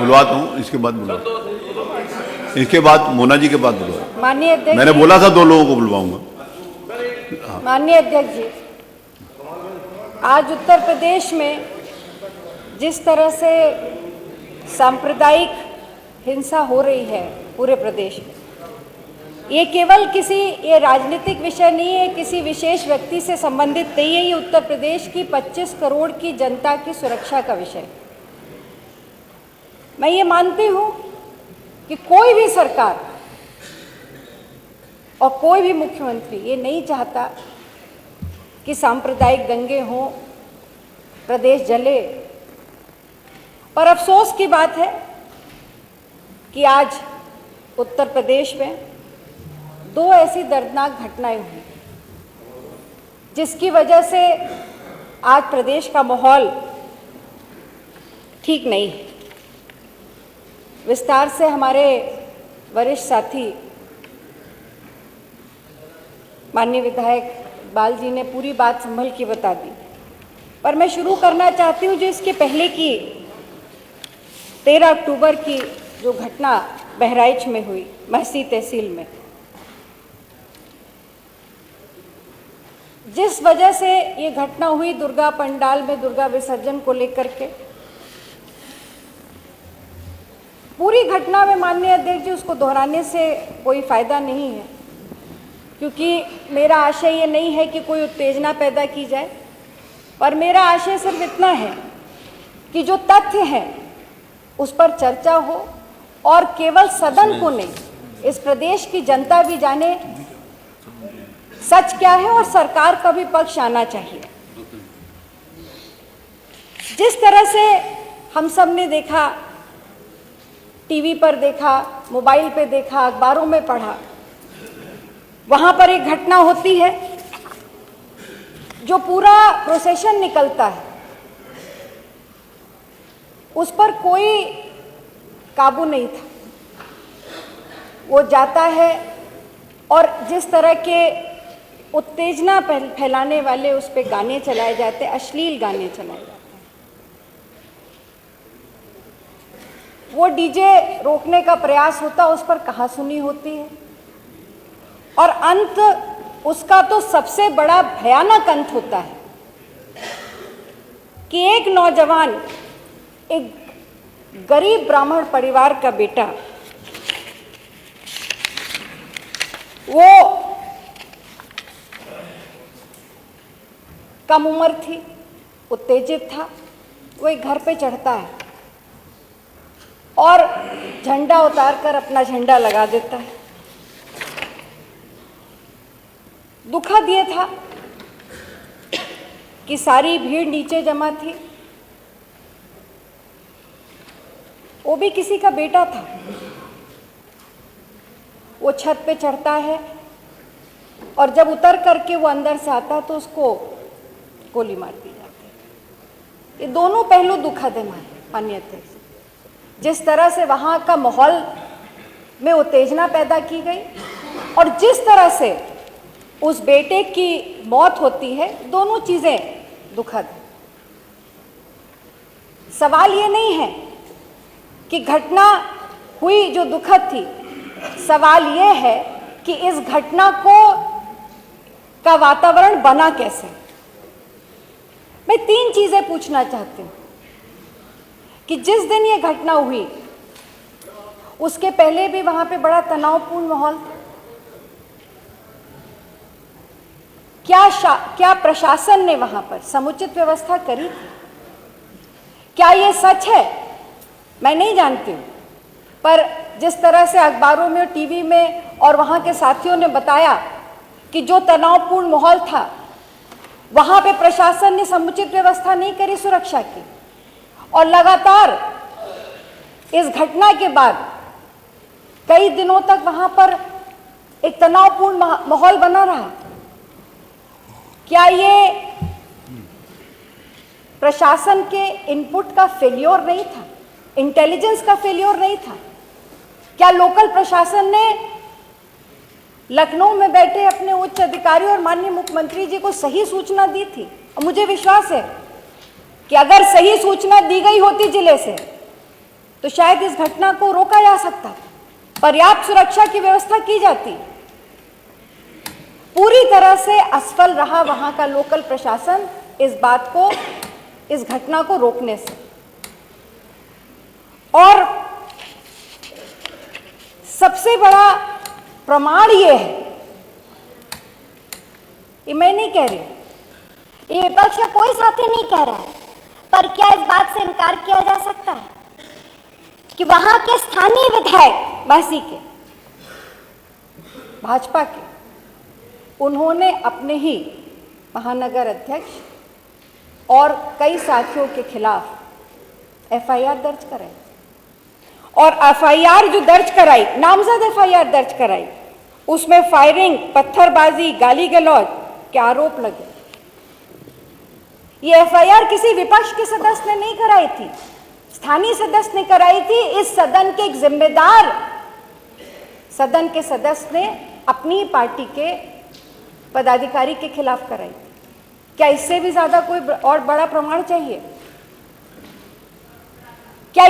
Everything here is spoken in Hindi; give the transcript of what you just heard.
बुलवाता हूँ, इसके बाद बुलवा, इसके बाद मोना जी के बाद बुलवा। माननीय अध्यक्ष, मैंने बोला था 2 लोगों को बुलवाऊंगा। माननीय अध्यक्ष जी, आज उत्तर प्रदेश में जिस तरह से सांप्रदायिक हिंसा हो रही है पूरे प्रदेश में, ये केवल ये राजनीतिक विषय नहीं है, किसी विशेष व्यक्ति से संबंधित नहीं है, ये उत्तर प्रदेश की 25 करोड़ की जनता की सुरक्षा का विषय है। मैं ये मानती हूँ कि कोई भी सरकार और कोई भी मुख्यमंत्री ये नहीं चाहता कि सांप्रदायिक दंगे हों, प्रदेश जले। पर अफसोस की बात है कि आज उत्तर प्रदेश में 2 ऐसी दर्दनाक घटनाएं हुई जिसकी वजह से आज प्रदेश का माहौल ठीक नहीं है। विस्तार से हमारे वरिष्ठ साथी माननीय विधायक इकबाल जी ने पूरी बात संभल के बता दी, पर मैं शुरू करना चाहती हूँ जो इसके पहले की 13 अक्टूबर की जो घटना बहराइच में हुई, महसी तहसील में, जिस वजह से ये घटना हुई दुर्गा पंडाल में दुर्गा विसर्जन को लेकर के, पूरी घटना में माननीय अध्यक्ष जी उसको दोहराने से कोई फायदा नहीं है, क्योंकि मेरा आशय ये नहीं है कि कोई उत्तेजना पैदा की जाए, पर मेरा आशय सिर्फ इतना है कि जो तथ्य हैं उस पर चर्चा हो और केवल सदन को नहीं, इस प्रदेश की जनता भी जाने सच क्या है और सरकार का भी पक्ष आना चाहिए। जिस तरह से हम सब ने देखा, टीवी पर देखा, मोबाइल पे देखा, अखबारों में पढ़ा, वहां पर एक घटना होती है, जो पूरा प्रोसेशन निकलता है उस पर कोई काबू नहीं था। वो जाता है और जिस तरह के उत्तेजना फैलाने वाले उस पे गाने चलाए जाते हैं, अश्लील गाने चलाए जाते हैं, वो डीजे रोकने का प्रयास होता, उस पर कहासुनी होती है, और अंत उसका तो सबसे बड़ा भयानक अंत होता है कि एक नौजवान, एक गरीब ब्राह्मण परिवार का बेटा, वो कम उम्र थी, उत्तेजित था, वो एक घर पे चढ़ता है और झंडा उतारकर अपना झंडा लगा देता है। दुखद ये था कि सारी भीड़ नीचे जमा थी, वो भी किसी का बेटा था। वो छत पे चढ़ता है और जब उतर करके वो अंदर से आता तो उसको गोली मार दी जाती है। ये दोनों पहलू दुखद है माननीय अध्यक्ष। जिस तरह से वहाँ का माहौल में उत्तेजना पैदा की गई और जिस तरह से उस बेटे की मौत होती है, दोनों चीज़ें दुखद है। सवाल ये नहीं है कि घटना हुई जो दुखद थी, सवाल ये है कि इस घटना का वातावरण बना कैसे। मैं 3 चीज़ें पूछना चाहती हूँ कि जिस दिन ये घटना हुई उसके पहले भी वहाँ पे बड़ा तनावपूर्ण माहौल था। क्या प्रशासन ने वहाँ पर समुचित व्यवस्था करी थी? क्या ये सच है? मैं नहीं जानती हूँ, पर जिस तरह से अखबारों में और टीवी में और वहाँ के साथियों ने बताया कि जो तनावपूर्ण माहौल था, वहाँ पे प्रशासन ने समुचित व्यवस्था नहीं करी सुरक्षा की, और लगातार इस घटना के बाद कई दिनों तक वहाँ पर एक तनावपूर्ण माहौल बना रहा। क्या ये प्रशासन के इनपुट का फेल्योर नहीं था? इंटेलिजेंस का फेल्योर नहीं था? क्या लोकल प्रशासन ने लखनऊ में बैठे अपने उच्च अधिकारी और माननीय मुख्यमंत्री जी को सही सूचना दी थी? और मुझे विश्वास है कि अगर सही सूचना दी गई होती जिले से तो शायद इस घटना को रोका जा सकता, पर्याप्त सुरक्षा की व्यवस्था की जाती। पूरी तरह से असफल रहा वहां का लोकल प्रशासन इस बात को, इस घटना को रोकने से। और सबसे बड़ा प्रमाण ये है, ये मैं नहीं कह रही, ये विपक्ष का कोई साथी नहीं कह रहा है, पर क्या इस बात से इनकार किया जा सकता है कि वहां के स्थानीय विधायक बासी के, भाजपा के, उन्होंने अपने ही महानगर अध्यक्ष और कई साथियों के खिलाफ एफआईआर दर्ज कराई, और एफआईआर जो दर्ज कराई, नामजद एफआईआर दर्ज कराई, उसमें फायरिंग, पत्थरबाजी, गाली गलौज के आरोप लगे। ये एफआईआर किसी विपक्ष के सदस्य ने नहीं कराई थी, स्थानीय सदस्य ने कराई थी। इस सदन के एक जिम्मेदार सदन के सदस्य ने अपनी पार्टी के पदाधिकारी के खिलाफ कराई। क्या इससे भी ज्यादा कोई और बड़ा प्रमाण चाहिए?